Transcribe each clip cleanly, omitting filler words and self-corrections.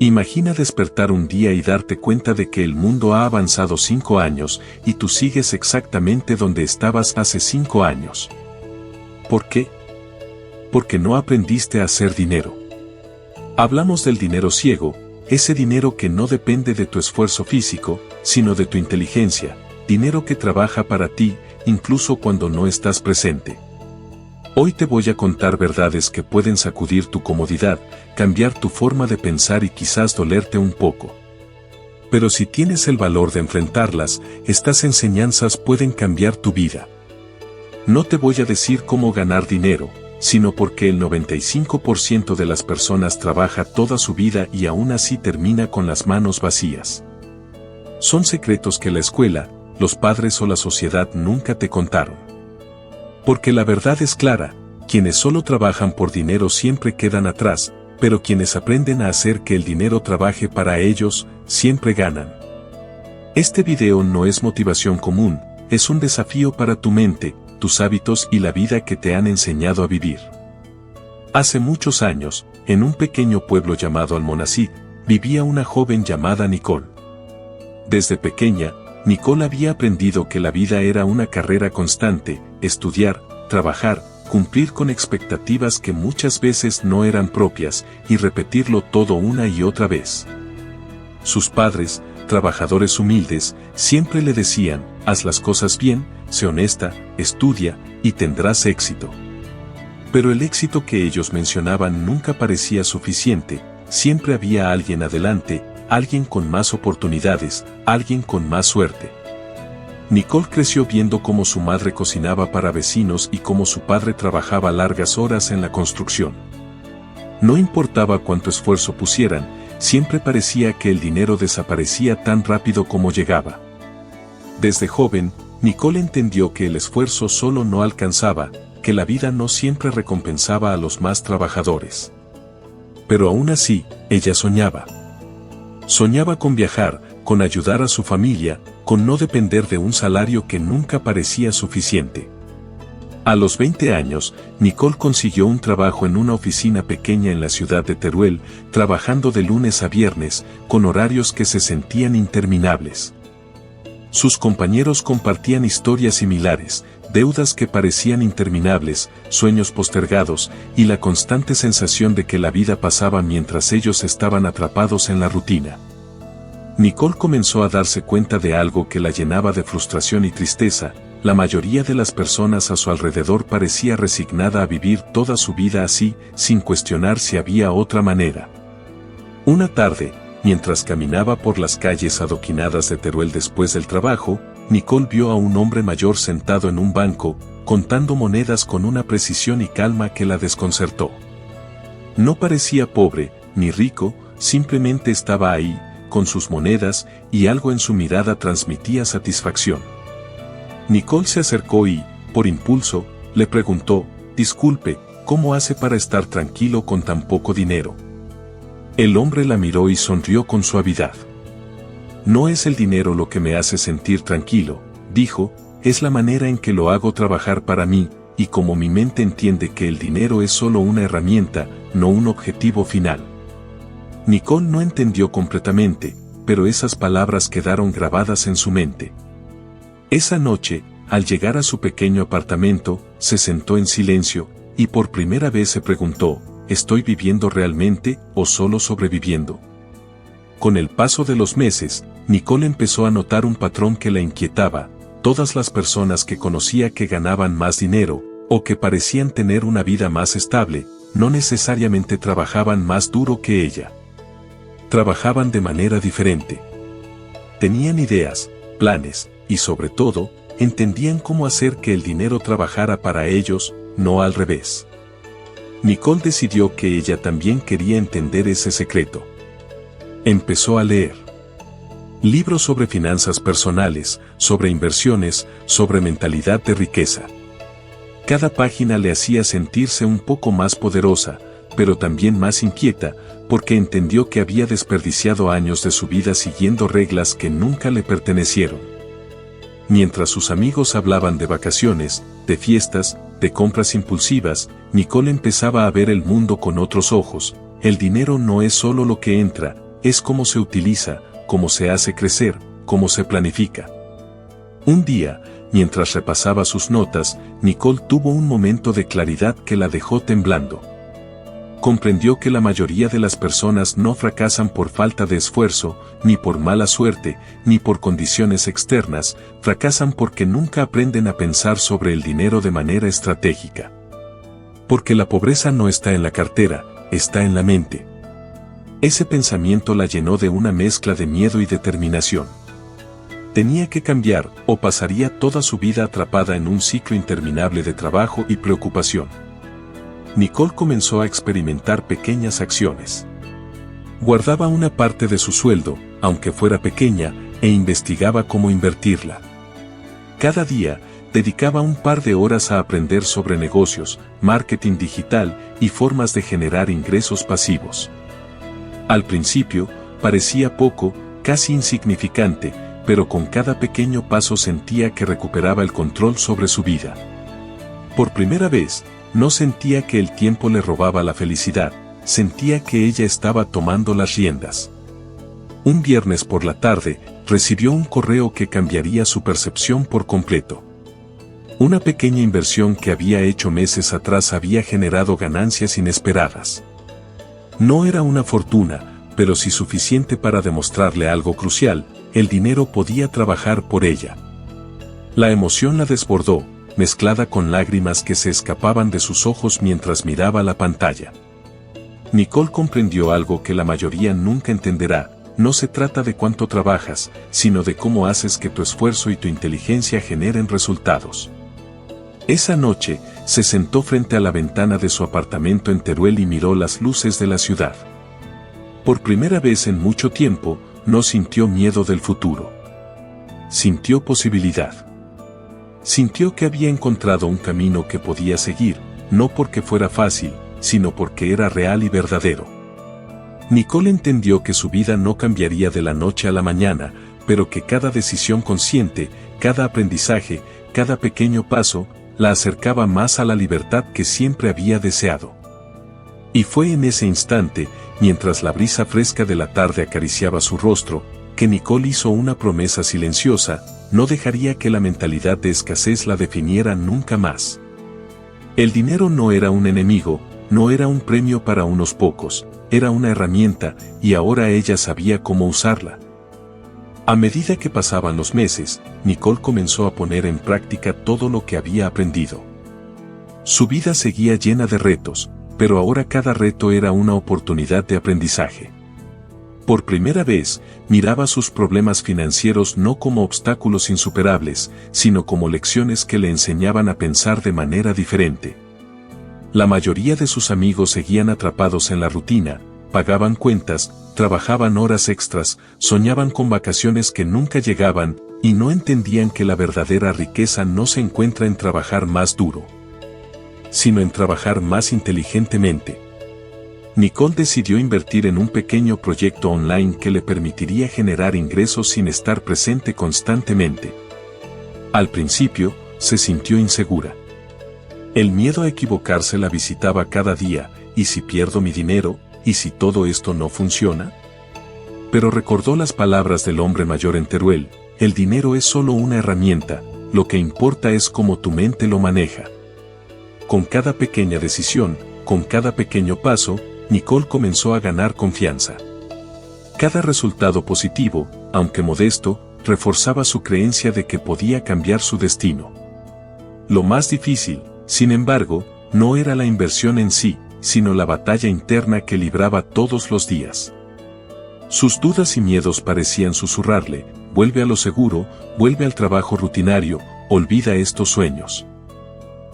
Imagina despertar un día y darte cuenta de que el mundo ha avanzado 5 años y tú sigues exactamente donde estabas hace 5 años. ¿Por qué? Porque no aprendiste a hacer dinero. Hablamos del dinero ciego, ese dinero que no depende de tu esfuerzo físico, sino de tu inteligencia, dinero que trabaja para ti, incluso cuando no estás presente. Hoy te voy a contar verdades que pueden sacudir tu comodidad, cambiar tu forma de pensar y quizás dolerte un poco. Pero si tienes el valor de enfrentarlas, estas enseñanzas pueden cambiar tu vida. No te voy a decir cómo ganar dinero, sino porque el 95% de las personas trabaja toda su vida y aún así termina con las manos vacías. Son secretos que la escuela, los padres o la sociedad nunca te contaron. Porque la verdad es clara, quienes solo trabajan por dinero siempre quedan atrás, pero quienes aprenden a hacer que el dinero trabaje para ellos, siempre ganan. Este video no es motivación común, es un desafío para tu mente, tus hábitos y la vida que te han enseñado a vivir. Hace muchos años, en un pequeño pueblo llamado Almonacid, vivía una joven llamada Nicole. Desde pequeña, Nicole había aprendido que la vida era una carrera constante, estudiar, trabajar, cumplir con expectativas que muchas veces no eran propias, y repetirlo todo una y otra vez. Sus padres, trabajadores humildes, siempre le decían, haz las cosas bien, sé honesta, estudia, y tendrás éxito. Pero el éxito que ellos mencionaban nunca parecía suficiente, siempre había alguien adelante, alguien con más oportunidades, alguien con más suerte. Nicole creció viendo cómo su madre cocinaba para vecinos y cómo su padre trabajaba largas horas en la construcción. No importaba cuánto esfuerzo pusieran, siempre parecía que el dinero desaparecía tan rápido como llegaba. Desde joven, Nicole entendió que el esfuerzo solo no alcanzaba, que la vida no siempre recompensaba a los más trabajadores. Pero aún así, ella soñaba. Soñaba con viajar, con ayudar a su familia, con no depender de un salario que nunca parecía suficiente. A los 20 años, Nicole consiguió un trabajo en una oficina pequeña en la ciudad de Teruel, trabajando de lunes a viernes, con horarios que se sentían interminables. Sus compañeros compartían historias similares, deudas que parecían interminables, sueños postergados, y la constante sensación de que la vida pasaba mientras ellos estaban atrapados en la rutina. Nicole comenzó a darse cuenta de algo que la llenaba de frustración y tristeza. La mayoría de las personas a su alrededor parecía resignada a vivir toda su vida así, sin cuestionar si había otra manera. Una tarde, mientras caminaba por las calles adoquinadas de Teruel después del trabajo, Nicole vio a un hombre mayor sentado en un banco, contando monedas con una precisión y calma que la desconcertó. No parecía pobre, ni rico, simplemente estaba ahí, con sus monedas, y algo en su mirada transmitía satisfacción. Nicole se acercó y, por impulso, le preguntó, «Disculpe, ¿cómo hace para estar tranquilo con tan poco dinero?» El hombre la miró y sonrió con suavidad. «No es el dinero lo que me hace sentir tranquilo», dijo, «es la manera en que lo hago trabajar para mí, y como mi mente entiende que el dinero es solo una herramienta, no un objetivo final». Nicole no entendió completamente, pero esas palabras quedaron grabadas en su mente. Esa noche, al llegar a su pequeño apartamento, se sentó en silencio, y por primera vez se preguntó, ¿estoy viviendo realmente o solo sobreviviendo? Con el paso de los meses, Nicole empezó a notar un patrón que la inquietaba. Todas las personas que conocía que ganaban más dinero, o que parecían tener una vida más estable, no necesariamente trabajaban más duro que ella. Trabajaban de manera diferente. Tenían ideas, planes, y sobre todo, entendían cómo hacer que el dinero trabajara para ellos, no al revés. Nicole decidió que ella también quería entender ese secreto. Empezó a leer libros sobre finanzas personales, sobre inversiones, sobre mentalidad de riqueza. Cada página le hacía sentirse un poco más poderosa, pero también más inquieta, porque entendió que había desperdiciado años de su vida siguiendo reglas que nunca le pertenecieron. Mientras sus amigos hablaban de vacaciones, de fiestas, de compras impulsivas, Nicole empezaba a ver el mundo con otros ojos. El dinero no es solo lo que entra, es cómo se utiliza, cómo se hace crecer, cómo se planifica. Un día, mientras repasaba sus notas, Nicole tuvo un momento de claridad que la dejó temblando. Comprendió que la mayoría de las personas no fracasan por falta de esfuerzo, ni por mala suerte, ni por condiciones externas, fracasan porque nunca aprenden a pensar sobre el dinero de manera estratégica. Porque la pobreza no está en la cartera, está en la mente. Ese pensamiento la llenó de una mezcla de miedo y determinación. Tenía que cambiar, o pasaría toda su vida atrapada en un ciclo interminable de trabajo y preocupación. Nicole comenzó a experimentar pequeñas acciones. Guardaba una parte de su sueldo, aunque fuera pequeña, e investigaba cómo invertirla. Cada día, dedicaba un par de horas a aprender sobre negocios, marketing digital y formas de generar ingresos pasivos. Al principio, parecía poco, casi insignificante, pero con cada pequeño paso sentía que recuperaba el control sobre su vida. Por primera vez, no sentía que el tiempo le robaba la felicidad, sentía que ella estaba tomando las riendas. Un viernes por la tarde, recibió un correo que cambiaría su percepción por completo. Una pequeña inversión que había hecho meses atrás había generado ganancias inesperadas. No era una fortuna, pero sí suficiente para demostrarle algo crucial: el dinero podía trabajar por ella. La emoción la desbordó, mezclada con lágrimas que se escapaban de sus ojos mientras miraba la pantalla. Nicole comprendió algo que la mayoría nunca entenderá: no se trata de cuánto trabajas, sino de cómo haces que tu esfuerzo y tu inteligencia generen resultados. Esa noche, se sentó frente a la ventana de su apartamento en Teruel y miró las luces de la ciudad. Por primera vez en mucho tiempo, no sintió miedo del futuro. Sintió posibilidad. Sintió que había encontrado un camino que podía seguir, no porque fuera fácil, sino porque era real y verdadero. Nicole entendió que su vida no cambiaría de la noche a la mañana, pero que cada decisión consciente, cada aprendizaje, cada pequeño paso, la acercaba más a la libertad que siempre había deseado. Y fue en ese instante, mientras la brisa fresca de la tarde acariciaba su rostro, que Nicole hizo una promesa silenciosa: no dejaría que la mentalidad de escasez la definiera nunca más. El dinero no era un enemigo, no era un premio para unos pocos, era una herramienta, y ahora ella sabía cómo usarla. A medida que pasaban los meses, Nicole comenzó a poner en práctica todo lo que había aprendido. Su vida seguía llena de retos, pero ahora cada reto era una oportunidad de aprendizaje. Por primera vez, miraba sus problemas financieros no como obstáculos insuperables, sino como lecciones que le enseñaban a pensar de manera diferente. La mayoría de sus amigos seguían atrapados en la rutina, pagaban cuentas, trabajaban horas extras, soñaban con vacaciones que nunca llegaban, y no entendían que la verdadera riqueza no se encuentra en trabajar más duro, sino en trabajar más inteligentemente. Nicole decidió invertir en un pequeño proyecto online que le permitiría generar ingresos sin estar presente constantemente. Al principio, se sintió insegura. El miedo a equivocarse la visitaba cada día: ¿y si pierdo mi dinero? ¿Y si todo esto no funciona? Pero recordó las palabras del hombre mayor en Teruel: el dinero es solo una herramienta, lo que importa es cómo tu mente lo maneja. Con cada pequeña decisión, con cada pequeño paso, Nicole comenzó a ganar confianza. Cada resultado positivo, aunque modesto, reforzaba su creencia de que podía cambiar su destino. Lo más difícil, sin embargo, no era la inversión en sí, sino la batalla interna que libraba todos los días. Sus dudas y miedos parecían susurrarle: vuelve a lo seguro, vuelve al trabajo rutinario, olvida estos sueños.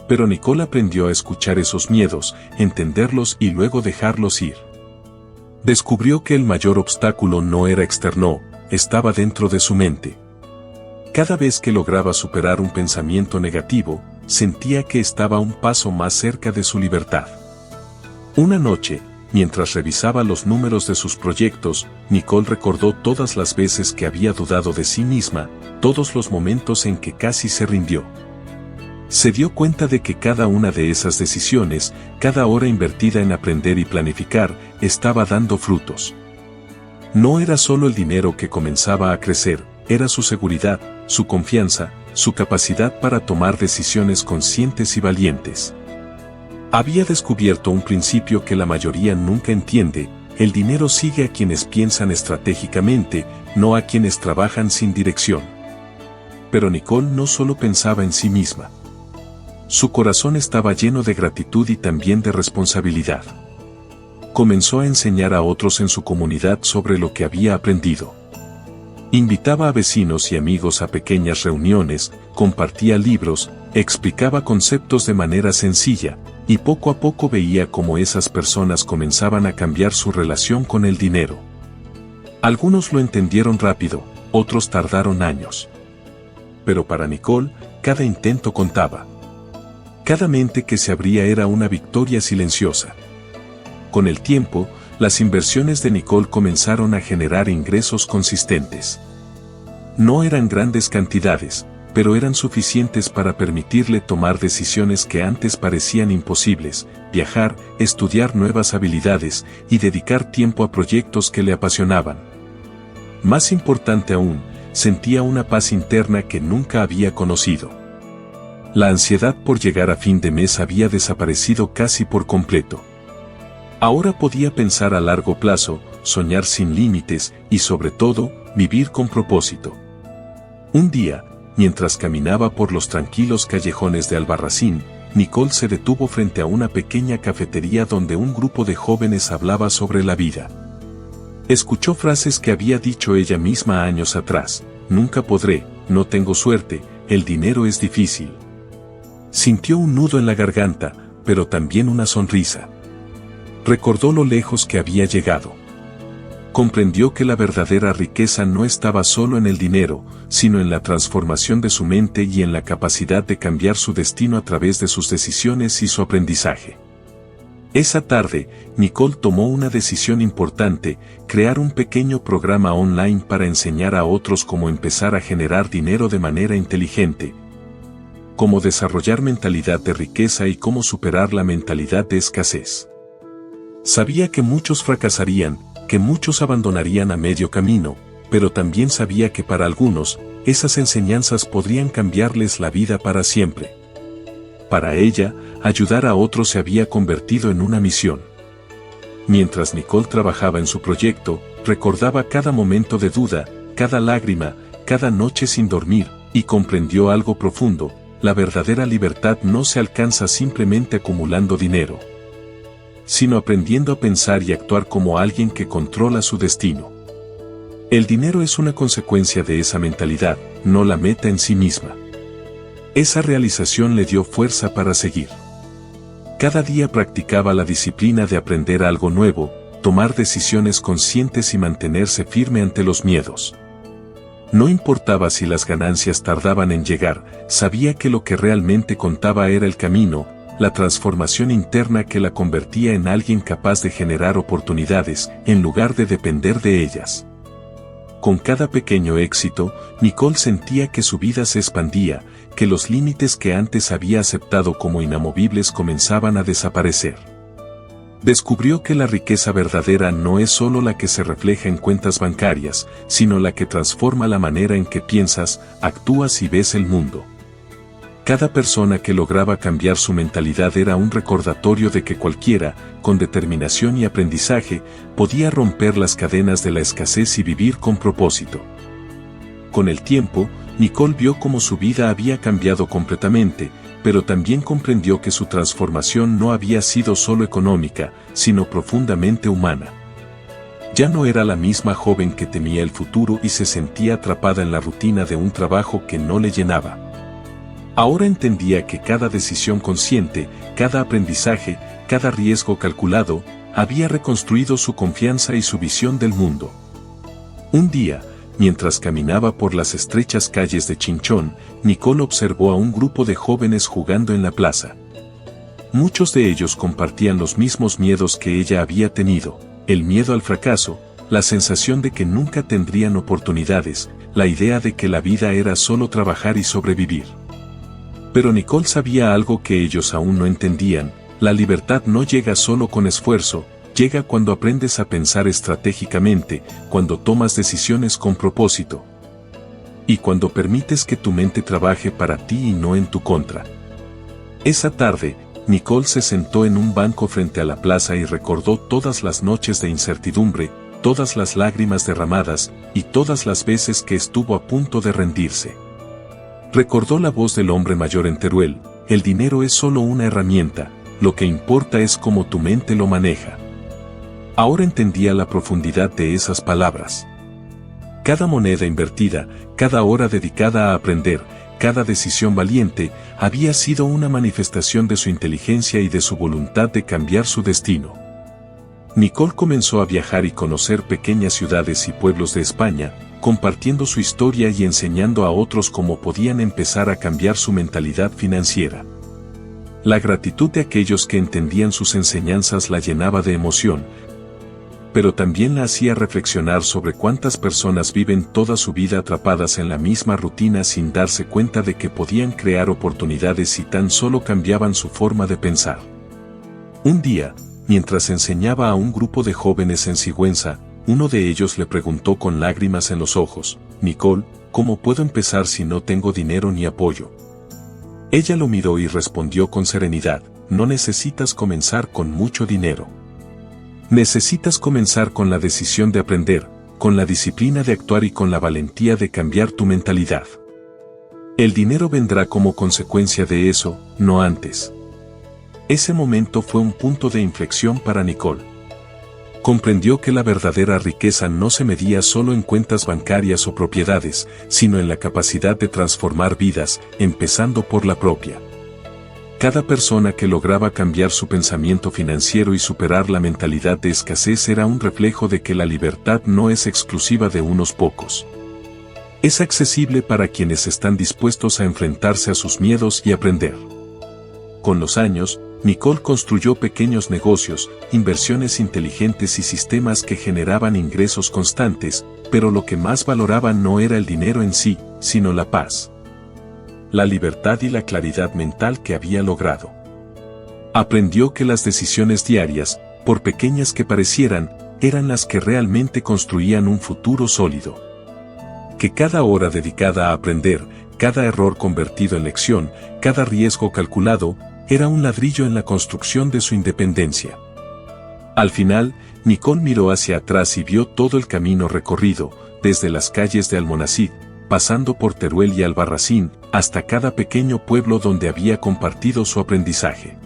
Pero Nicole aprendió a escuchar esos miedos, entenderlos y luego dejarlos ir. Descubrió que el mayor obstáculo no era externo, estaba dentro de su mente. Cada vez que lograba superar un pensamiento negativo, sentía que estaba un paso más cerca de su libertad. Una noche, mientras revisaba los números de sus proyectos, Nicole recordó todas las veces que había dudado de sí misma, todos los momentos en que casi se rindió. Se dio cuenta de que cada una de esas decisiones, cada hora invertida en aprender y planificar, estaba dando frutos. No era solo el dinero que comenzaba a crecer, era su seguridad, su confianza, su capacidad para tomar decisiones conscientes y valientes. Había descubierto un principio que la mayoría nunca entiende: el dinero sigue a quienes piensan estratégicamente, no a quienes trabajan sin dirección. Pero Nicole no solo pensaba en sí misma. Su corazón estaba lleno de gratitud y también de responsabilidad. Comenzó a enseñar a otros en su comunidad sobre lo que había aprendido. Invitaba a vecinos y amigos a pequeñas reuniones, compartía libros, explicaba conceptos de manera sencilla, y poco a poco veía cómo esas personas comenzaban a cambiar su relación con el dinero. Algunos lo entendieron rápido, otros tardaron años. Pero para Nicole, cada intento contaba. Cada mente que se abría era una victoria silenciosa. Con el tiempo, las inversiones de Nicole comenzaron a generar ingresos consistentes. No eran grandes cantidades, pero eran suficientes para permitirle tomar decisiones que antes parecían imposibles: viajar, estudiar nuevas habilidades y dedicar tiempo a proyectos que le apasionaban. Más importante aún, sentía una paz interna que nunca había conocido. La ansiedad por llegar a fin de mes había desaparecido casi por completo. Ahora podía pensar a largo plazo, soñar sin límites y, sobre todo, vivir con propósito. Un día, mientras caminaba por los tranquilos callejones de Albarracín, Nicole se detuvo frente a una pequeña cafetería donde un grupo de jóvenes hablaba sobre la vida. Escuchó frases que había dicho ella misma años atrás: nunca podré, no tengo suerte, el dinero es difícil. Sintió un nudo en la garganta, pero también una sonrisa. Recordó lo lejos que había llegado. Comprendió que la verdadera riqueza no estaba solo en el dinero, sino en la transformación de su mente y en la capacidad de cambiar su destino a través de sus decisiones y su aprendizaje. Esa tarde, Nicole tomó una decisión importante: crear un pequeño programa online para enseñar a otros cómo empezar a generar dinero de manera inteligente, cómo desarrollar mentalidad de riqueza y cómo superar la mentalidad de escasez. Sabía que muchos fracasarían, que muchos abandonarían a medio camino, pero también sabía que para algunos, esas enseñanzas podrían cambiarles la vida para siempre. Para ella, ayudar a otros se había convertido en una misión. Mientras Nicole trabajaba en su proyecto, recordaba cada momento de duda, cada lágrima, cada noche sin dormir, y comprendió algo profundo: la verdadera libertad no se alcanza simplemente acumulando dinero, sino aprendiendo a pensar y actuar como alguien que controla su destino. El dinero es una consecuencia de esa mentalidad, no la meta en sí misma. Esa realización le dio fuerza para seguir. Cada día practicaba la disciplina de aprender algo nuevo, tomar decisiones conscientes y mantenerse firme ante los miedos. No importaba si las ganancias tardaban en llegar, sabía que lo que realmente contaba era el camino, la transformación interna que la convertía en alguien capaz de generar oportunidades, en lugar de depender de ellas. Con cada pequeño éxito, Nicole sentía que su vida se expandía, que los límites que antes había aceptado como inamovibles comenzaban a desaparecer. Descubrió que la riqueza verdadera no es solo la que se refleja en cuentas bancarias, sino la que transforma la manera en que piensas, actúas y ves el mundo. Cada persona que lograba cambiar su mentalidad era un recordatorio de que cualquiera, con determinación y aprendizaje, podía romper las cadenas de la escasez y vivir con propósito. Con el tiempo, Nicole vio cómo su vida había cambiado completamente, pero también comprendió que su transformación no había sido solo económica, sino profundamente humana. Ya no era la misma joven que temía el futuro y se sentía atrapada en la rutina de un trabajo que no le llenaba. Ahora entendía que cada decisión consciente, cada aprendizaje, cada riesgo calculado, había reconstruido su confianza y su visión del mundo. Un día, mientras caminaba por las estrechas calles de Chinchón, Nicole observó a un grupo de jóvenes jugando en la plaza. Muchos de ellos compartían los mismos miedos que ella había tenido: el miedo al fracaso, la sensación de que nunca tendrían oportunidades, la idea de que la vida era solo trabajar y sobrevivir. Pero Nicole sabía algo que ellos aún no entendían: la libertad no llega solo con esfuerzo, llega cuando aprendes a pensar estratégicamente, cuando tomas decisiones con propósito. Y cuando permites que tu mente trabaje para ti y no en tu contra. Esa tarde, Nicole se sentó en un banco frente a la plaza y recordó todas las noches de incertidumbre, todas las lágrimas derramadas, y todas las veces que estuvo a punto de rendirse. Recordó la voz del hombre mayor en Teruel: el dinero es solo una herramienta, lo que importa es cómo tu mente lo maneja. Ahora entendía la profundidad de esas palabras. Cada moneda invertida, cada hora dedicada a aprender, cada decisión valiente, había sido una manifestación de su inteligencia y de su voluntad de cambiar su destino. Nicole comenzó a viajar y conocer pequeñas ciudades y pueblos de España, compartiendo su historia y enseñando a otros cómo podían empezar a cambiar su mentalidad financiera. La gratitud de aquellos que entendían sus enseñanzas la llenaba de emoción, pero también la hacía reflexionar sobre cuántas personas viven toda su vida atrapadas en la misma rutina sin darse cuenta de que podían crear oportunidades si tan solo cambiaban su forma de pensar. Un día, mientras enseñaba a un grupo de jóvenes en Sigüenza, uno de ellos le preguntó con lágrimas en los ojos: «Nicole, ¿cómo puedo empezar si no tengo dinero ni apoyo?». Ella lo miró y respondió con serenidad: «No necesitas comenzar con mucho dinero. Necesitas comenzar con la decisión de aprender, con la disciplina de actuar y con la valentía de cambiar tu mentalidad. El dinero vendrá como consecuencia de eso, no antes». Ese momento fue un punto de inflexión para Nicole. Comprendió que la verdadera riqueza no se medía solo en cuentas bancarias o propiedades, sino en la capacidad de transformar vidas, empezando por la propia. Cada persona que lograba cambiar su pensamiento financiero y superar la mentalidad de escasez era un reflejo de que la libertad no es exclusiva de unos pocos. Es accesible para quienes están dispuestos a enfrentarse a sus miedos y aprender. Con los años, Nicole construyó pequeños negocios, inversiones inteligentes y sistemas que generaban ingresos constantes, pero lo que más valoraba no era el dinero en sí, sino la paz, la libertad y la claridad mental que había logrado. Aprendió que las decisiones diarias, por pequeñas que parecieran, eran las que realmente construían un futuro sólido. Que cada hora dedicada a aprender, cada error convertido en lección, cada riesgo calculado, era un ladrillo en la construcción de su independencia. Al final, Nicole miró hacia atrás y vio todo el camino recorrido, desde las calles de Almonacid, pasando por Teruel y Albarracín, hasta cada pequeño pueblo donde había compartido su aprendizaje.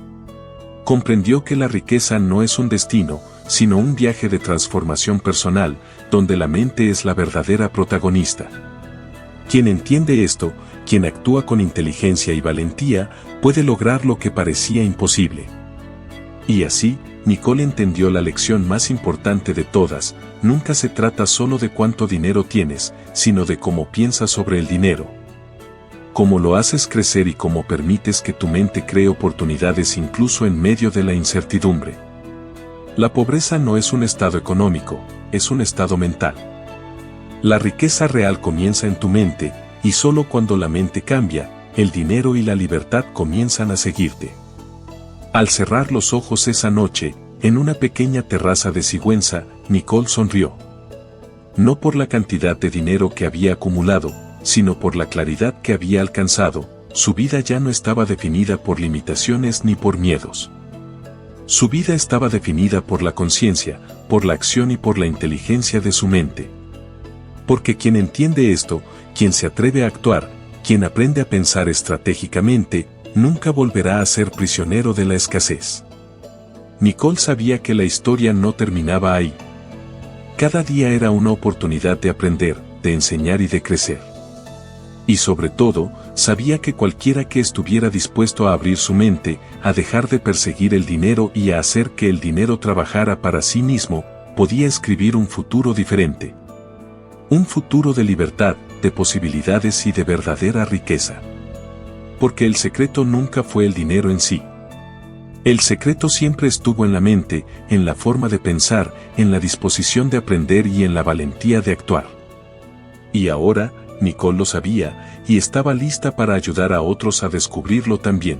Comprendió que la riqueza no es un destino, sino un viaje de transformación personal, donde la mente es la verdadera protagonista. Quien entiende esto, quien actúa con inteligencia y valentía, puede lograr lo que parecía imposible. Y así, Nicole entendió la lección más importante de todas: nunca se trata solo de cuánto dinero tienes, sino de cómo piensas sobre el dinero. Cómo lo haces crecer y cómo permites que tu mente cree oportunidades incluso en medio de la incertidumbre. La pobreza no es un estado económico, es un estado mental. La riqueza real comienza en tu mente, y solo cuando la mente cambia, el dinero y la libertad comienzan a seguirte. Al cerrar los ojos esa noche, en una pequeña terraza de Sigüenza, Nicole sonrió. No por la cantidad de dinero que había acumulado, sino por la claridad que había alcanzado. Su vida ya no estaba definida por limitaciones ni por miedos. Su vida estaba definida por la conciencia, por la acción y por la inteligencia de su mente. Porque quien entiende esto, quien se atreve a actuar, quien aprende a pensar estratégicamente, nunca volverá a ser prisionero de la escasez. Nicole sabía que la historia no terminaba ahí. Cada día era una oportunidad de aprender, de enseñar y de crecer. Y sobre todo, sabía que cualquiera que estuviera dispuesto a abrir su mente, a dejar de perseguir el dinero y a hacer que el dinero trabajara para sí mismo, podía escribir un futuro diferente. Un futuro de libertad, de posibilidades y de verdadera riqueza. Porque el secreto nunca fue el dinero en sí. El secreto siempre estuvo en la mente, en la forma de pensar, en la disposición de aprender y en la valentía de actuar. Y ahora, Nicole lo sabía, y estaba lista para ayudar a otros a descubrirlo también.